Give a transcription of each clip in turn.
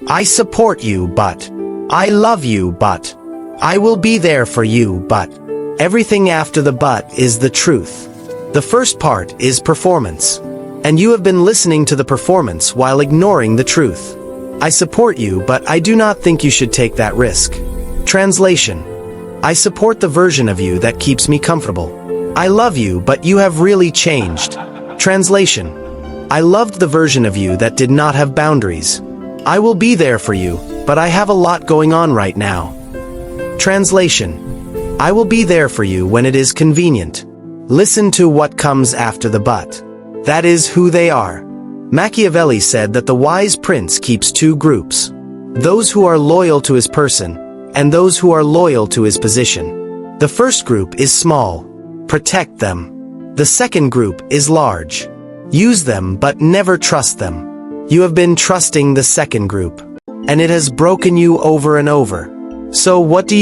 I support you, but I love you, but I will be there for you, but everything after the but is the truth. The first part is performance. And you have been listening to the performance while ignoring the truth. I support you, but I do not think you should take that risk. Translation. I support the version of you that keeps me comfortable. I love you, but you have really changed. Translation. I loved the version of you that did not have boundaries. I will be there for you, but I have a lot going on right now. Translation. I will be there for you when it is convenient. Listen to what comes after the but. That is who they are. Machiavelli said that the wise prince keeps two groups. Those who are loyal to his person, and those who are loyal to his position. The first group is small. Protect them. The second group is large. Use them but never trust them. You have been trusting the second group, and it has broken you over and over. So what do?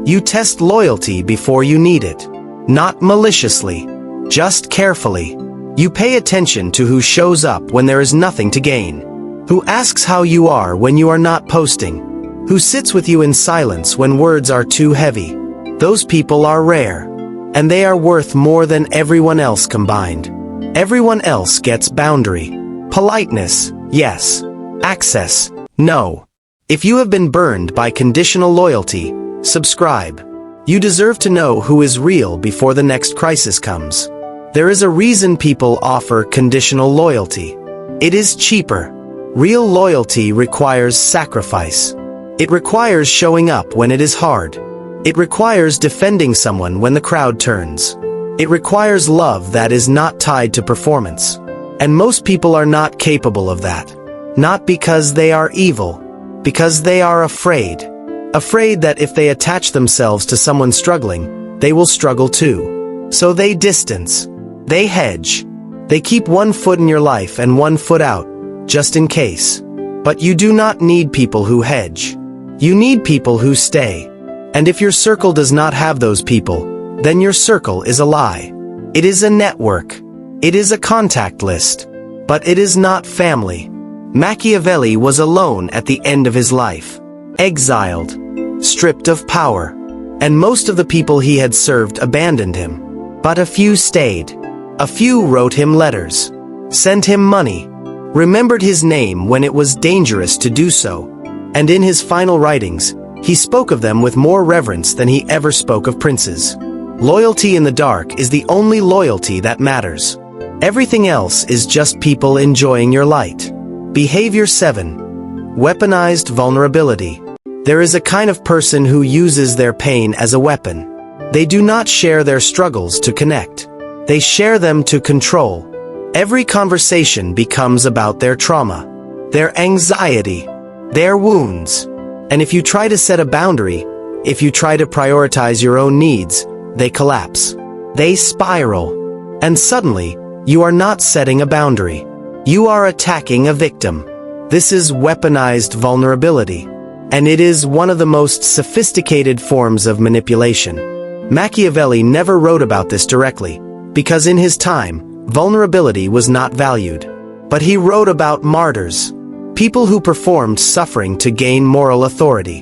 You test loyalty before you need it. Not maliciously, just carefully. You pay attention to who shows up when there is nothing to gain. Who asks how you are when you are not posting. Who sits with you in silence when words are too heavy. Those people are rare. And they are worth more than everyone else combined. Everyone else gets boundary. Politeness, yes. Access, no. If you have been burned by conditional loyalty, subscribe. You deserve to know who is real before the next crisis comes. There is a reason people offer conditional loyalty. It is cheaper. Real loyalty requires sacrifice. It requires showing up when it is hard. It requires defending someone when the crowd turns. It requires love that is not tied to performance. And most people are not capable of that. Not because they are evil, because they are afraid. Afraid that if they attach themselves to someone struggling, they will struggle too. So they distance. They hedge. They keep one foot in your life and one foot out, just in case. But you do not need people who hedge. You need people who stay. And if your circle does not have those people, then your circle is a lie. It is a network. It is a contact list. But it is not family. Machiavelli was alone at the end of his life. Exiled. Stripped of power. And most of the people he had served abandoned him. But a few stayed. A few wrote him letters, sent him money, remembered his name when it was dangerous to do so, and in his final writings, he spoke of them with more reverence than he ever spoke of princes. Loyalty in the dark is the only loyalty that matters. Everything else is just people enjoying your light. Behavior 7. Weaponized vulnerability. There is a kind of person who uses their pain as a weapon. They do not share their struggles to connect. They share them to control. Every conversation becomes about their trauma, their anxiety, their wounds. And if you try to set a boundary, if you try to prioritize your own needs, they collapse. They spiral. And suddenly, you are not setting a boundary. You are attacking a victim. This is weaponized vulnerability. And it is one of the most sophisticated forms of manipulation. Machiavelli never wrote about this directly, because in his time, vulnerability was not valued. But he wrote about martyrs, people who performed suffering to gain moral authority.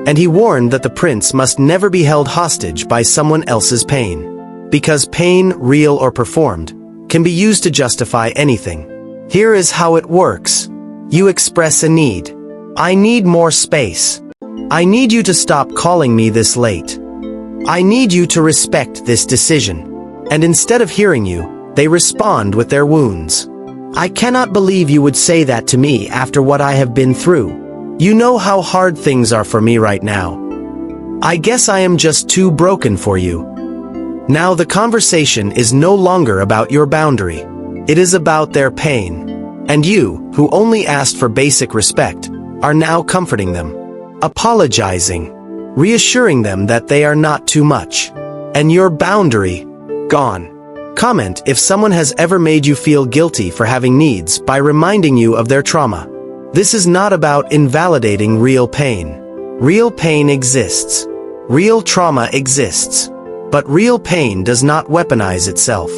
And he warned that the prince must never be held hostage by someone else's pain. Because pain, real or performed, can be used to justify anything. Here is how it works. You express a need. I need more space. I need you to stop calling me this late. I need you to respect this decision. And instead of hearing you, they respond with their wounds. I cannot believe you would say that to me after what I have been through. You know how hard things are for me right now. I guess I am just too broken for you. Now the conversation is no longer about your boundary. It is about their pain. And you, who only asked for basic respect, are now comforting them, apologizing, reassuring them that they are not too much. And your boundary, gone. Comment if someone has ever made you feel guilty for having needs by reminding you of their trauma. This is not about invalidating real pain. Real pain exists. Real trauma exists. But real pain does not weaponize itself.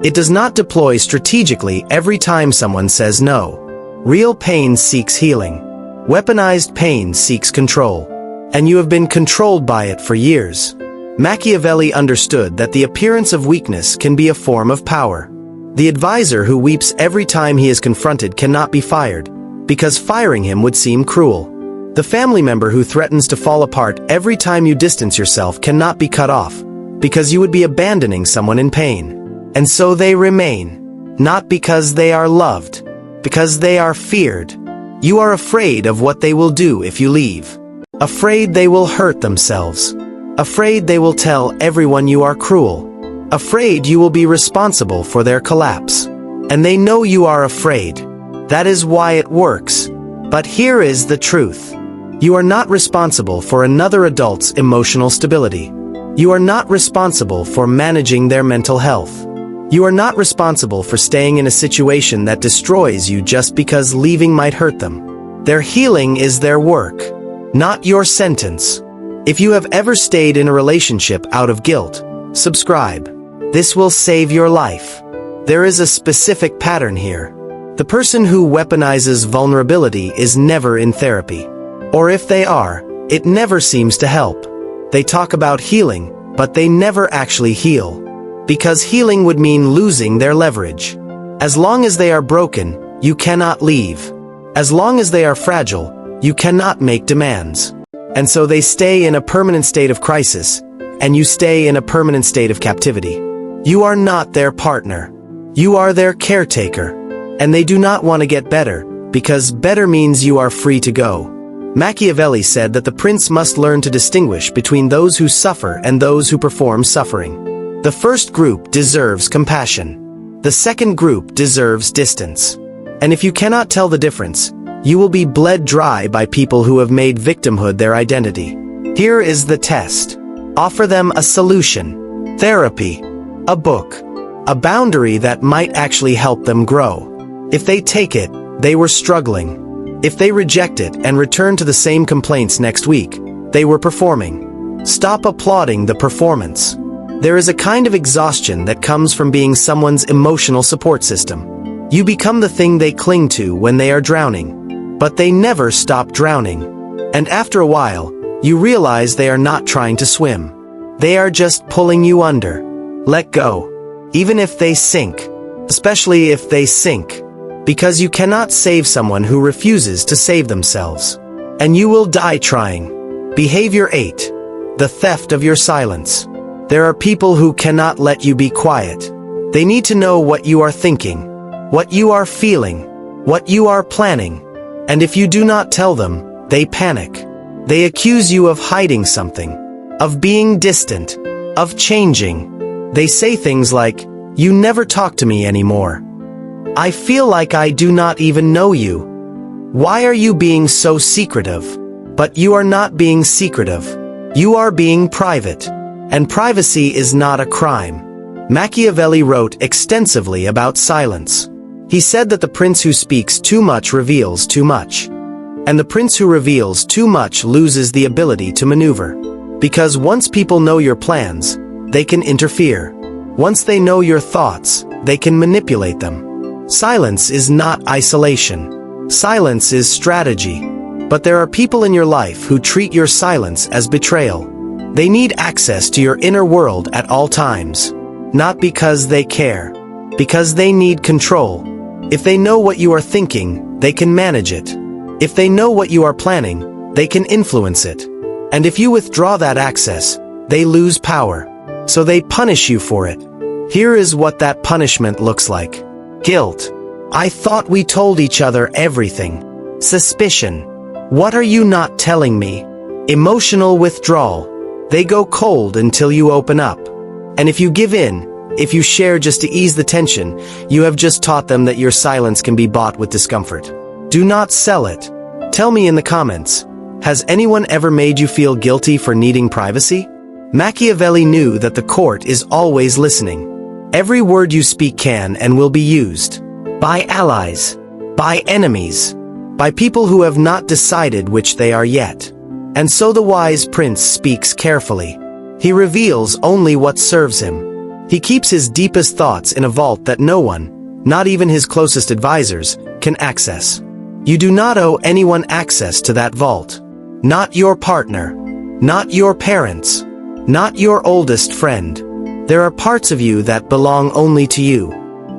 It does not deploy strategically every time someone says no. Real pain seeks healing. Weaponized pain seeks control, and you have been controlled by it for years. Machiavelli understood that the appearance of weakness can be a form of power. The advisor who weeps every time he is confronted cannot be fired, because firing him would seem cruel. The family member who threatens to fall apart every time you distance yourself cannot be cut off, because you would be abandoning someone in pain. And so they remain, not because they are loved, because they are feared. You are afraid of what they will do if you leave. Afraid they will hurt themselves. Afraid they will tell everyone you are cruel. Afraid you will be responsible for their collapse. And they know you are afraid. That is why it works. But here is the truth. You are not responsible for another adult's emotional stability. You are not responsible for managing their mental health. You are not responsible for staying in a situation that destroys you just because leaving might hurt them. Their healing is their work, not your sentence. If you have ever stayed in a relationship out of guilt, subscribe. This will save your life. There is a specific pattern here. The person who weaponizes vulnerability is never in therapy. Or if they are, it never seems to help. They talk about healing, but they never actually heal. Because healing would mean losing their leverage. As long as they are broken, you cannot leave. As long as they are fragile, you cannot make demands. And so they stay in a permanent state of crisis, and you stay in a permanent state of captivity. You are not their partner. You are their caretaker. And they do not want to get better, because better means you are free to go. Machiavelli said that the prince must learn to distinguish between those who suffer and those who perform suffering. The first group deserves compassion. The second group deserves distance. And if you cannot tell the difference, you will be bled dry by people who have made victimhood their identity. Here is the test. Offer them a solution, therapy, a book, a boundary that might actually help them grow. If they take it, they were struggling. If they reject it and return to the same complaints next week, they were performing. Stop applauding the performance. There is a kind of exhaustion that comes from being someone's emotional support system. You become the thing they cling to when they are drowning. But they never stop drowning. And after a while, you realize they are not trying to swim. They are just pulling you under. Let go. Even if they sink. Especially if they sink. Because you cannot save someone who refuses to save themselves. And you will die trying. Behavior 8. The theft of your silence. There are people who cannot let you be quiet. They need to know what you are thinking, what you are feeling, what you are planning. And if you do not tell them, they panic. They accuse you of hiding something, of being distant, of changing. They say things like, "You never talk to me anymore. I feel like I do not even know you. Why are you being so secretive?" But you are not being secretive. You are being private. And privacy is not a crime. Machiavelli wrote extensively about silence. He said that the prince who speaks too much reveals too much. And the prince who reveals too much loses the ability to maneuver. Because once people know your plans, they can interfere. Once they know your thoughts, they can manipulate them. Silence is not isolation. Silence is strategy. But there are people in your life who treat your silence as betrayal. They need access to your inner world at all times. Not because they care. Because they need control. If they know what you are thinking, they can manage it. If they know what you are planning, they can influence it. And if you withdraw that access, they lose power. So they punish you for it. Here is what that punishment looks like. Guilt. I thought we told each other everything. Suspicion. What are you not telling me? Emotional withdrawal. They go cold until you open up. And if you give in, if you share just to ease the tension, you have just taught them that your silence can be bought with discomfort. Do not sell it. Tell me in the comments, has anyone ever made you feel guilty for needing privacy? Machiavelli knew that the court is always listening. Every word you speak can and will be used. By allies. By enemies. By people who have not decided which they are yet. And so the wise prince speaks carefully. He reveals only what serves him. He keeps his deepest thoughts in a vault that no one, not even his closest advisors, can access. You do not owe anyone access to that vault. Not your partner. Not your parents. Not your oldest friend. There are parts of you that belong only to you.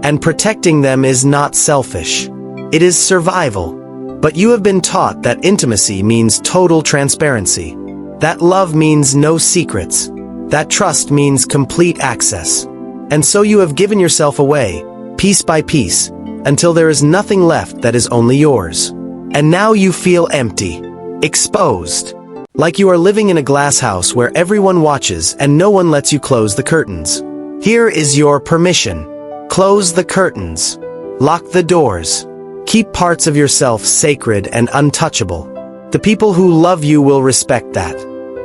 And protecting them is not selfish. It is survival. But you have been taught that intimacy means total transparency. That love means no secrets. That trust means complete access. And so you have given yourself away, piece by piece, until there is nothing left that is only yours. And now you feel empty, exposed. Like you are living in a glass house where everyone watches and no one lets you close the curtains. Here is your permission. Close the curtains. Lock the doors. Keep parts of yourself sacred and untouchable. The people who love you will respect that.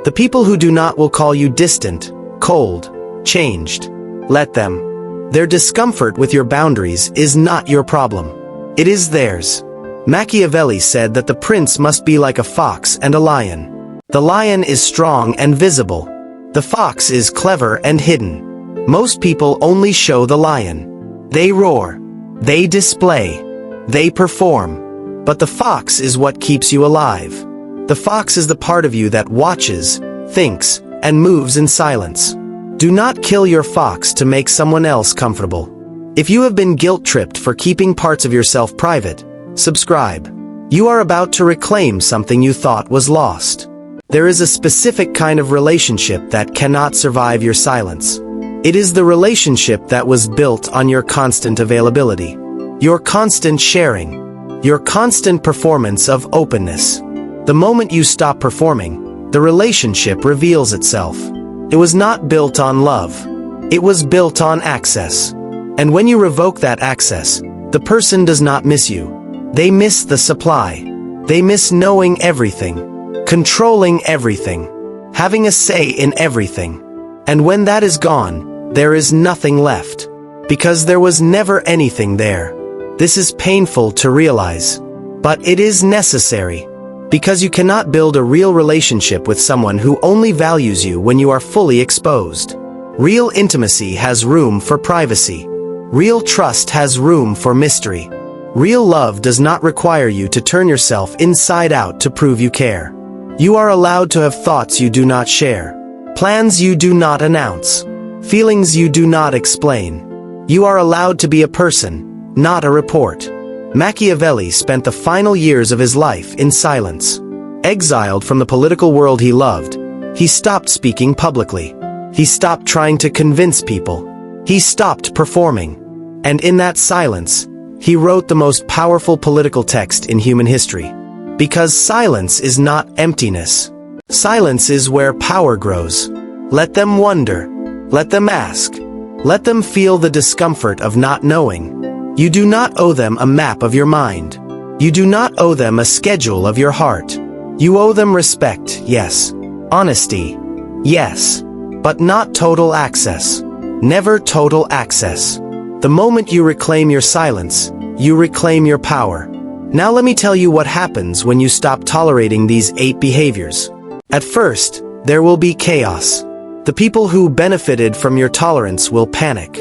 The people who do not will call you distant, cold, changed. Let them. Their discomfort with your boundaries is not your problem. It is theirs. Machiavelli said that the prince must be like a fox and a lion. The lion is strong and visible. The fox is clever and hidden. Most people only show the lion. They roar. They display. They perform. But the fox is what keeps you alive. The fox is the part of you that watches, thinks, and moves in silence. Do not kill your fox to make someone else comfortable. If you have been guilt-tripped for keeping parts of yourself private, subscribe. You are about to reclaim something you thought was lost. There is a specific kind of relationship that cannot survive your silence. It is the relationship that was built on your constant availability. Your constant sharing. Your constant performance of openness. The moment you stop performing, the relationship reveals itself. It was not built on love. It was built on access. And when you revoke that access, the person does not miss you. They miss the supply. They miss knowing everything, controlling everything, having a say in everything. And when that is gone, there is nothing left. Because there was never anything there. This is painful to realize. But it is necessary. Because you cannot build a real relationship with someone who only values you when you are fully exposed. Real intimacy has room for privacy. Real trust has room for mystery. Real love does not require you to turn yourself inside out to prove you care. You are allowed to have thoughts you do not share. Plans you do not announce. Feelings you do not explain. You are allowed to be a person, not a report. Machiavelli spent the final years of his life in silence. Exiled from the political world he loved, he stopped speaking publicly. He stopped trying to convince people. He stopped performing. And in that silence, he wrote the most powerful political text in human history. Because silence is not emptiness. Silence is where power grows. Let them wonder. Let them ask. Let them feel the discomfort of not knowing. You do not owe them a map of your mind. You do not owe them a schedule of your heart. You owe them respect, yes. Honesty, yes. But not total access. Never total access. The moment you reclaim your silence, you reclaim your power. Now let me tell you what happens when you stop tolerating these 8 behaviors. At first, there will be chaos. The people who benefited from your tolerance will panic.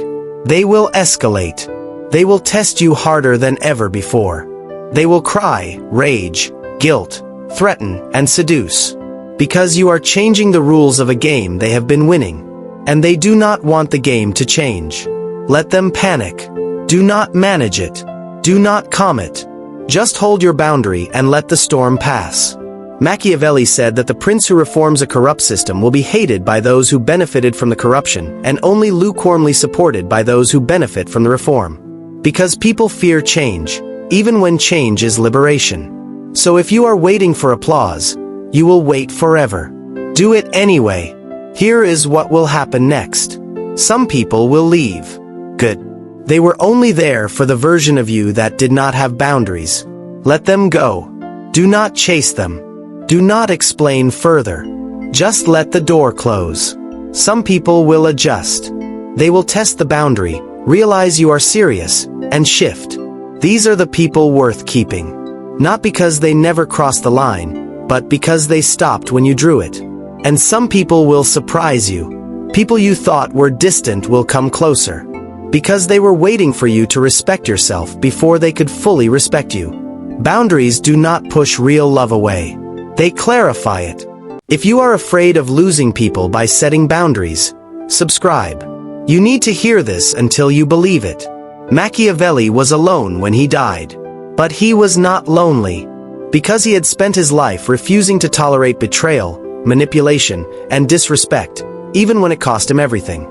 They will escalate. They will test you harder than ever before. They will cry, rage, guilt, threaten, and seduce. Because you are changing the rules of a game they have been winning. And they do not want the game to change. Let them panic. Do not manage it. Do not calm it. Just hold your boundary and let the storm pass. Machiavelli said that the prince who reforms a corrupt system will be hated by those who benefited from the corruption and only lukewarmly supported by those who benefit from the reform. Because people fear change, even when change is liberation. So if you are waiting for applause, you will wait forever. Do it anyway. Here is what will happen next. Some people will leave. Good. They were only there for the version of you that did not have boundaries. Let them go. Do not chase them. Do not explain further. Just let the door close. Some people will adjust. They will test the boundary, realize you are serious, and shift. These are the people worth keeping. Not because they never crossed the line, but because they stopped when you drew it. And some people will surprise you. People you thought were distant will come closer. Because they were waiting for you to respect yourself before they could fully respect you. Boundaries do not push real love away. They clarify it. If you are afraid of losing people by setting boundaries, subscribe. You need to hear this until you believe it. Machiavelli was alone when he died. But he was not lonely. Because he had spent his life refusing to tolerate betrayal, manipulation, and disrespect, even when it cost him everything.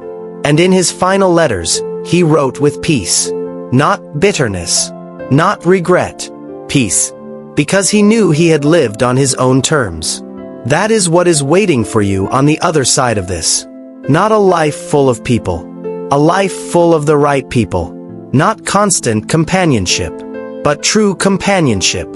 And in his final letters, he wrote with peace. Not bitterness. Not regret. Peace. Because he knew he had lived on his own terms. That is what is waiting for you on the other side of this. Not a life full of people. A life full of the right people. Not constant companionship, but true companionship.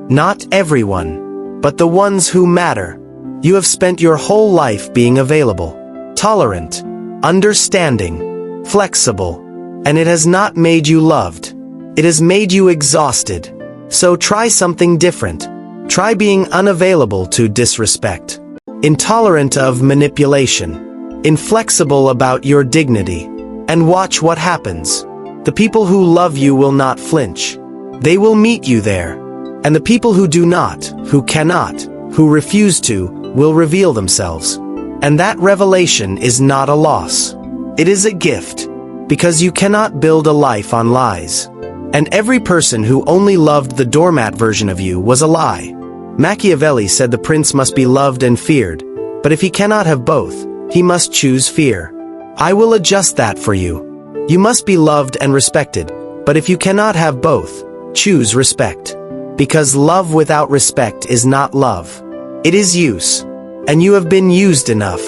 Not everyone, but the ones who matter. You have spent your whole life being available, tolerant, understanding, flexible, and it has not made you loved. It has made you exhausted. So try something different. Try being unavailable to disrespect, intolerant of manipulation, inflexible about your dignity, and watch what happens. The people who love you will not flinch. They will meet you there. And the people who do not, who cannot, who refuse to, will reveal themselves. And that revelation is not a loss. It is a gift. Because you cannot build a life on lies. And every person who only loved the doormat version of you was a lie. Machiavelli said the prince must be loved and feared, but if he cannot have both, he must choose fear. I will adjust that for you. You must be loved and respected, but if you cannot have both, choose respect. Because love without respect is not love. It is use. And you have been used enough.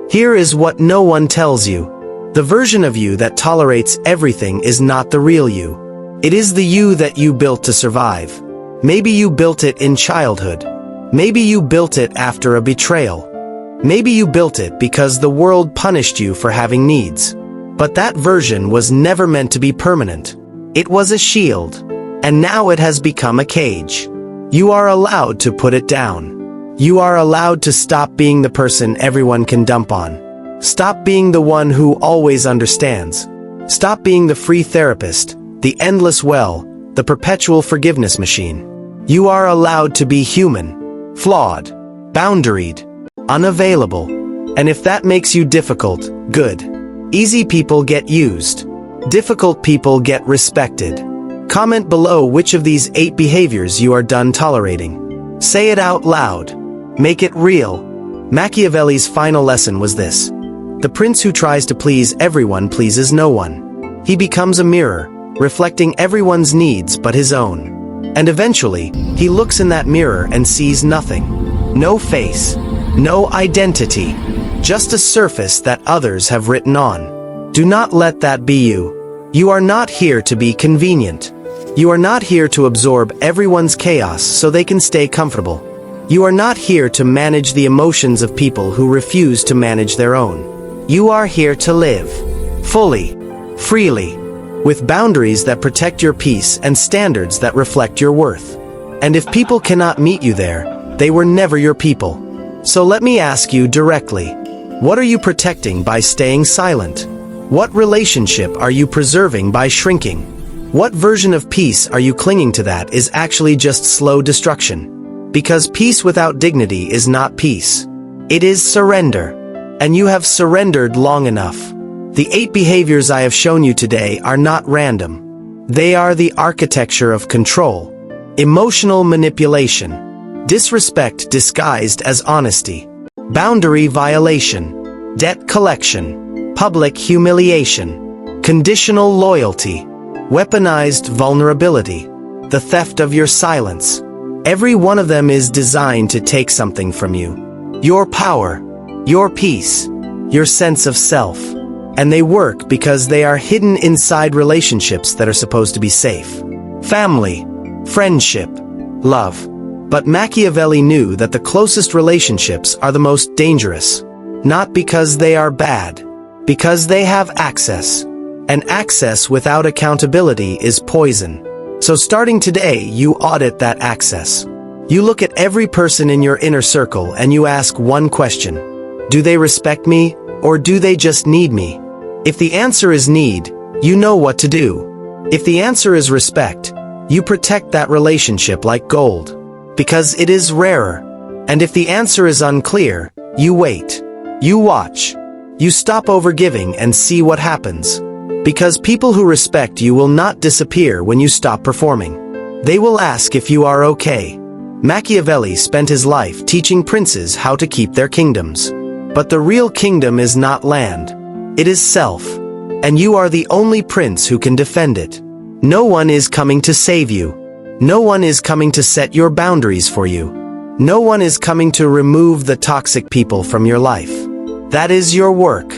Here is what no one tells you. The version of you that tolerates everything is not the real you. It is the you that you built to survive. Maybe you built it in childhood. Maybe you built it after a betrayal. Maybe you built it because the world punished you for having needs. But that version was never meant to be permanent. It was a shield. And now it has become a cage. You are allowed to put it down. You are allowed to stop being the person everyone can dump on. Stop being the one who always understands. Stop being the free therapist, the endless well, the perpetual forgiveness machine. You are allowed to be human, flawed, boundaried, unavailable. And if that makes you difficult, good. Easy people get used. Difficult people get respected. Comment below which of these 8 behaviors you are done tolerating. Say it out loud. Make it real. Machiavelli's final lesson was this. The prince who tries to please everyone pleases no one. He becomes a mirror, reflecting everyone's needs but his own. And eventually, he looks in that mirror and sees nothing. No face. No identity. Just a surface that others have written on. Do not let that be you. You are not here to be convenient. You are not here to absorb everyone's chaos so they can stay comfortable. You are not here to manage the emotions of people who refuse to manage their own. You are here to live. Fully. Freely. With boundaries that protect your peace and standards that reflect your worth. And if people cannot meet you there, they were never your people. So let me ask you directly. What are you protecting by staying silent? What relationship are you preserving by shrinking? What version of peace are you clinging to that is actually just slow destruction? Because peace without dignity is not peace. It is surrender. And you have surrendered long enough. The 8 behaviors I have shown you today are not random. They are the architecture of control. Emotional manipulation. Disrespect disguised as honesty. Boundary violation. Debt collection. Public humiliation. Conditional loyalty. Weaponized vulnerability. The theft of your silence. Every one of them is designed to take something from you. Your power. Your peace. Your sense of self. And they work because they are hidden inside relationships that are supposed to be safe. Family. Friendship. Love. But Machiavelli knew that the closest relationships are the most dangerous. Not because they are bad. Because they have access. And access without accountability is poison. So starting today, you audit that access. You look at every person in your inner circle and you ask one question. Do they respect me, or do they just need me? If the answer is need, you know what to do. If the answer is respect, You protect that relationship like gold. Because it is rarer. And if the answer is unclear, you wait. You watch. You stop overgiving and see what happens. Because people who respect you will not disappear when you stop performing. They will ask if you are okay. Machiavelli spent his life teaching princes how to keep their kingdoms. But the real kingdom is not land. It is self. And you are the only prince who can defend it. No one is coming to save you. No one is coming to set your boundaries for you. No one is coming to remove the toxic people from your life. That is your work.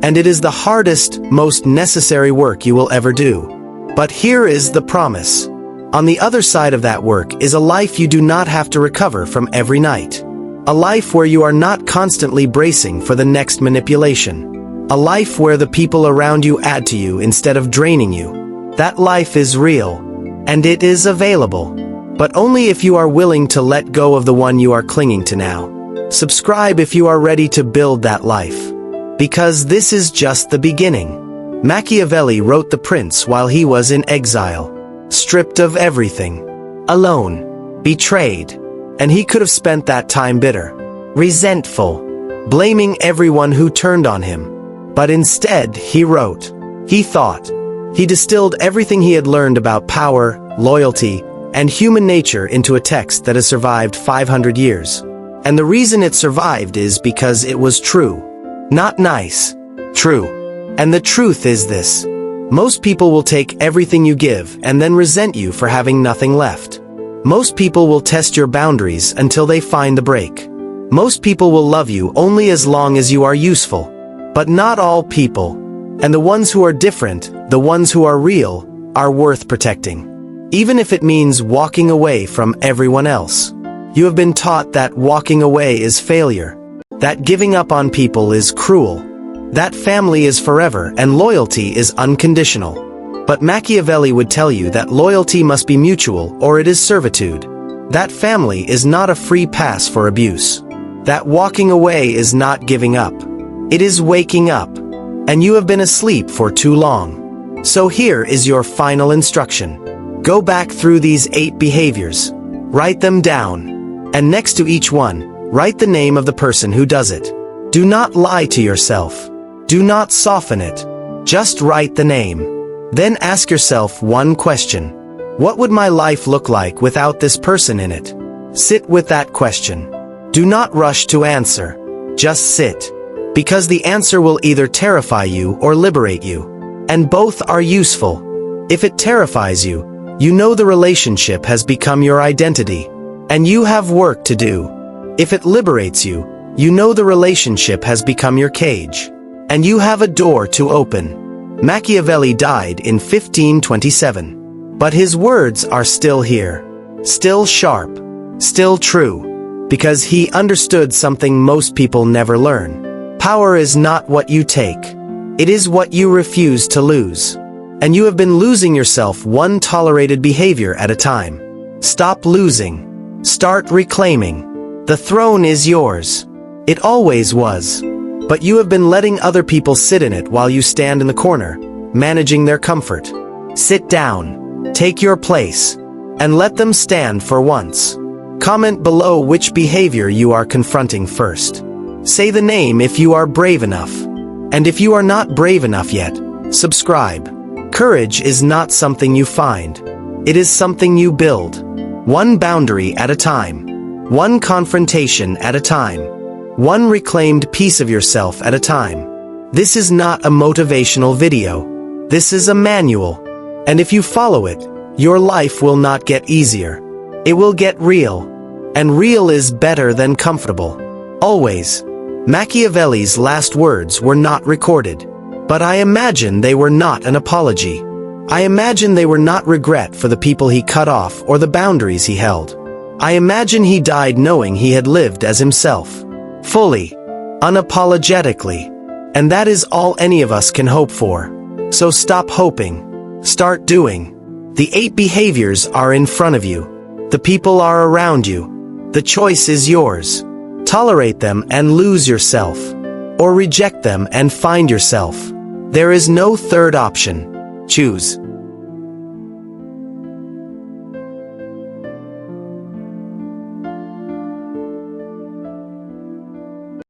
And it is the hardest, most necessary work you will ever do. But here is the promise. On the other side of that work is a life you do not have to recover from every night. A life where you are not constantly bracing for the next manipulation. A life where the people around you add to you instead of draining you. That life is real. And it is available. But only if you are willing to let go of the one you are clinging to now. Subscribe if you are ready to build that life. Because this is just the beginning. Machiavelli wrote The Prince while he was in exile. Stripped of everything. Alone. Betrayed. And he could have spent that time bitter. Resentful. Blaming everyone who turned on him. But instead, he wrote. He thought. He distilled everything he had learned about power, loyalty, and human nature into a text that has survived 500 years. And the reason it survived is because it was true. Not nice. True. And the truth is this. Most people will take everything you give and then resent you for having nothing left. Most people will test your boundaries until they find the break. Most people will love you only as long as you are useful. But not all people. And the ones who are different, the ones who are real, are worth protecting. Even if it means walking away from everyone else. You have been taught that walking away is failure. That giving up on people is cruel. That family is forever and loyalty is unconditional. But Machiavelli would tell you that loyalty must be mutual or it is servitude. That family is not a free pass for abuse. That walking away is not giving up. It is waking up. And you have been asleep for too long. So here is your final instruction. Go back through these 8 behaviors. Write them down. And next to each one, write the name of the person who does it. Do not lie to yourself. Do not soften it. Just write the name. Then ask yourself one question. What would my life look like without this person in it? Sit with that question. Do not rush to answer. Just sit. Because the answer will either terrify you or liberate you. And both are useful. If it terrifies you, you know the relationship has become your identity. And you have work to do. If it liberates you, you know the relationship has become your cage. And you have a door to open. Machiavelli died in 1527. But his words are still here. Still sharp. Still true. Because he understood something most people never learn. Power is not what you take. It is what you refuse to lose. And you have been losing yourself one tolerated behavior at a time. Stop losing. Start reclaiming. The throne is yours. It always was. But you have been letting other people sit in it while you stand in the corner, managing their comfort. Sit down. Take your place. And let them stand for once. Comment below which behavior you are confronting first. Say the name if you are brave enough. And if you are not brave enough yet, subscribe. Courage is not something you find. It is something you build. One boundary at a time. One confrontation at a time. One reclaimed piece of yourself at a time. This is not a motivational video. This is a manual. And if you follow it, your life will not get easier. It will get real. And real is better than comfortable. Always. Machiavelli's last words were not recorded. But I imagine they were not an apology. I imagine they were not regret for the people he cut off or the boundaries he held. I imagine he died knowing he had lived as himself. Fully. Unapologetically. And that is all any of us can hope for. So stop hoping. Start doing. The 8 behaviors are in front of you. The people are around you. The choice is yours. Tolerate them and lose yourself. Or reject them and find yourself. There is no third option. Choose.